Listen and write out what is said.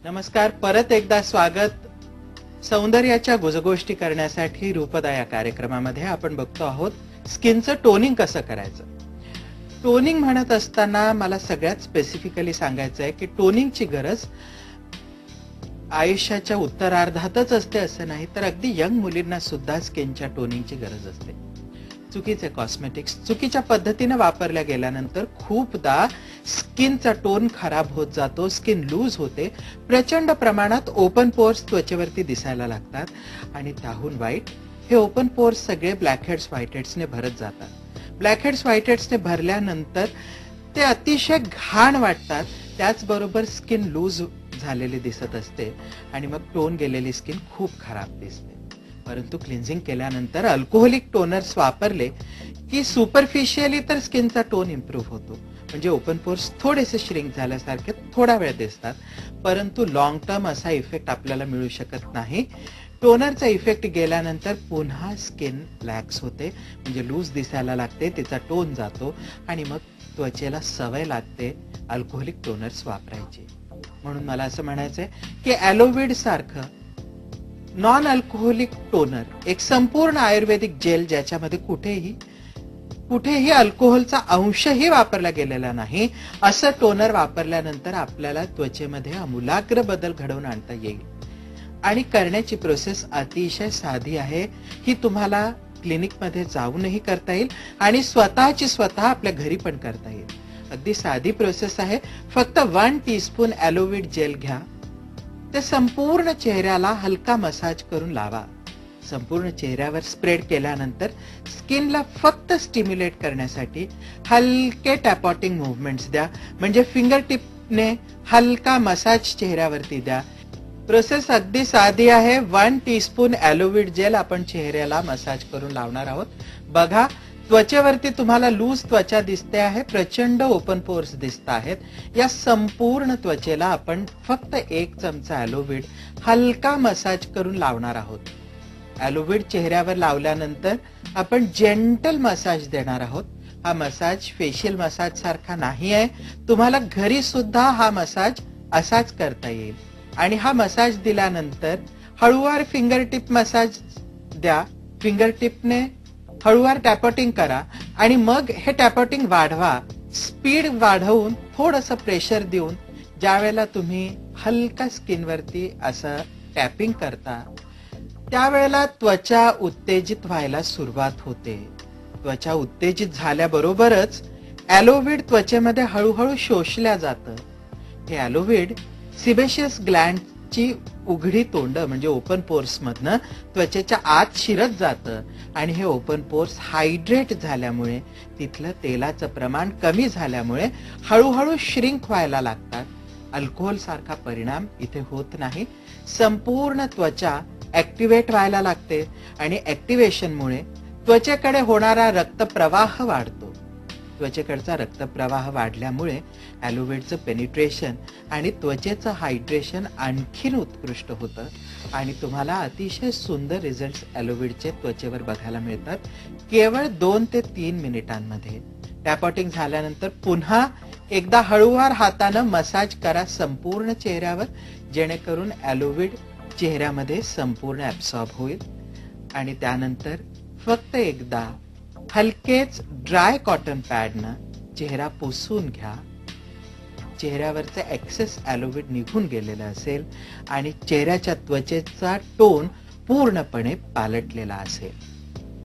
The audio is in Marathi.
नमस्कार, परत एकदा स्वागत. सौंदर्याच्या गुजगोष्टी करण्यासाठी रूपदा या कार्यक्रमामध्ये आपण बघतो आहोत स्किनचं टोनिंग कसं करायचं. टोनिंग म्हणत असताना मला सगळ्यात स्पेसिफिकली सांगायचं आहे की टोनिंगची गरज आयुष्याच्या उत्तरार्धातच असते असं नाही, तर अगदी यंग मुलींना सुद्धा स्किनच्या टोनिंगची गरज असते. चुकीचे कॉस्मेटिक्स चुकीच्या पद्धतीने वापरल्या गेल्यानंतर खूपदा स्किनचा टोन खराब होत जातो, स्किन लूज होते, प्रचंड प्रमाणात ओपन पोर्स त्वचेवरती दिसायला लागतात आणि त्याहून वाईट हे ओपन पोर्स सगळे ब्लॅकहेड्स व्हाईटहेड्सने भरत जातात. ब्लॅकहेड्स व्हाईटहेड्सने भरल्यानंतर ते अतिशय घाण वाटतात, त्याचबरोबर स्किन लूज झालेली दिसत असते आणि मग टोन गेलेली स्किन खूप खराब दिसते. परंतु क्लिन्झिंग केल्यानंतर अल्कोहोलिक टोनर्स वापरले की सुपरफिशियली तर स्किनचा टोन इम्प्रूव्ह होतो, म्हणजे ओपन पोर्स थोडेसे श्रिंक झाल्यासारखे थोडा वेळ दिसतात, परंतु लॉंग टर्म असा इफेक्ट आपल्याला मिळू शकत नाही. टोनरचा इफेक्ट गेल्यानंतर पुन्हा स्किन लॅक्स होते, म्हणजे लूज दिसायला लागते, तिचा टोन जातो आणि मग त्वचेला सवय लागते अल्कोहोलिक टोनर्स वापरायची. म्हणून मला असं म्हणायचंय की ॲलोव्हिड सारखं नॉन अल्कोहोलिक टोनर, एक संपूर्ण आयुर्वेदिक जेल ज्याच्यामध्ये कुठेही अल्कोहोलचा अंशही वापरला गेलेला नाही, असं टोनर वापरल्यानंतर आपल्याला त्वचेमध्ये आमूलाग्र बदल घडवून आणता येईल. आणि करण्याची प्रोसेस अतिशय साधी आहे. ही तुम्हाला क्लिनिकमध्ये जाऊनही करता येईल आणि स्वतः आपल्या घरी पण करता येईल. अगदी साधी प्रोसेस आहे. फक्त 1 टीस्पून ॲलोव्हिड जेल घ्या, ते संपूर्ण चेहऱ्याला हलका मसाज करून लावा. संपूर्ण चेहऱ्यावर स्प्रेड केल्यानंतर स्किनला फक्त स्टिम्युलेट करण्यासाठी हलके टॅपॉटिंग मुव्हमेंट्स द्या, म्हणजे फिंगर टिपने हलका मसाज चेहऱ्यावरती द्या. प्रोसेस अगदी साधी आहे. 1 टीस्पून ॲलोव्हिड जेल आपण चेहऱ्याला मसाज करून लावणार आहोत. बघा, त्वचेवरती तुम्हाला लूज त्वचा दिसते आहे, प्रचंड ओपन पोर्स दिसत आहेत. या संपूर्ण त्वचेला आपण फक्त 1 चमचा ॲलोव्हिड हलका मसाज करून लावणार आहोत. ॲलोव्हिड चेहऱ्यावर लावल्यानंतर आपण जेंटल मसाज देणार आहोत. हा मसाज फेशियल मसाज सारखा नाही आहे, तुम्हाला घरी सुद्धा हा मसाज असाच करता येईल. आणि हा मसाज दिल्यानंतर हळूवार फिंगर टिप मसाज द्या, फिंगर टिपने हळूवार टॅपॉटिंग करा आणि मग हे टॅपॉटिंग वाढवा. स्पीड वाढवून थोडंसं प्रेशर देऊन ज्यावेळेला तुम्ही हलका स्किनवरती असं टॅपिंग करता, त्यावेळेला त्वचा उत्तेजित व्हायला सुरुवात होते. त्वचा उत्तेजित झाल्याबरोबरच ॲलोव्हिड त्वचेमध्ये हळूहळू शोषल्या जातं. हे ॲलोव्हिड सिबेशियस ग्लँडची उघडी तोंड म्हणजे ओपन पोर्स मधनं त्वचेच्या आत शिरत जातं आणि हे ओपन पोर्स हायड्रेट झाल्यामुळे, तिथलं तेलाचं प्रमाण कमी झाल्यामुळे हळूहळू श्रिंक व्हायला लागतात. अल्कोहोल सारखा परिणाम इथे होत नाही. संपूर्ण त्वचा ऍक्टिव्हेट व्हायला लागते आणि ऍक्टिव्हेशनमुळे त्वचेकडे होणारा रक्तप्रवाह वाढतो. त्वचेकडचा रक्तप्रवाह वाढल्यामुळे ॲलोव्हिडचं पेनिट्रेशन आणि त्वचेचं हायड्रेशन आणखीन उत्कृष्ट होतं आणि तुम्हाला अतिशय सुंदर रिझल्ट्स ॲलोव्हिडचे त्वचेवर बघायला मिळतात केवळ 2 ते 3 मिनिटांमध्ये. टॅपॉटिंग झाल्यानंतर पुन्हा एकदा हळूवार हातानं मसाज करा संपूर्ण चेहऱ्यावर, जेणेकरून ॲलोव्हिड चेहऱ्यामध्ये संपूर्ण ॲब्सॉर्ब होईल. आणि त्यानंतर फक्त एकदा हलकेच ड्राय कॉटन पॅडनं चेहरा पुसून घ्या. चेहऱ्यावरचे एक्सेस ॲलोव्हिड निघून गेलेलं असेल आणि चेहऱ्याच्या त्वचेचा टोन पूर्णपणे पालटलेला असेल.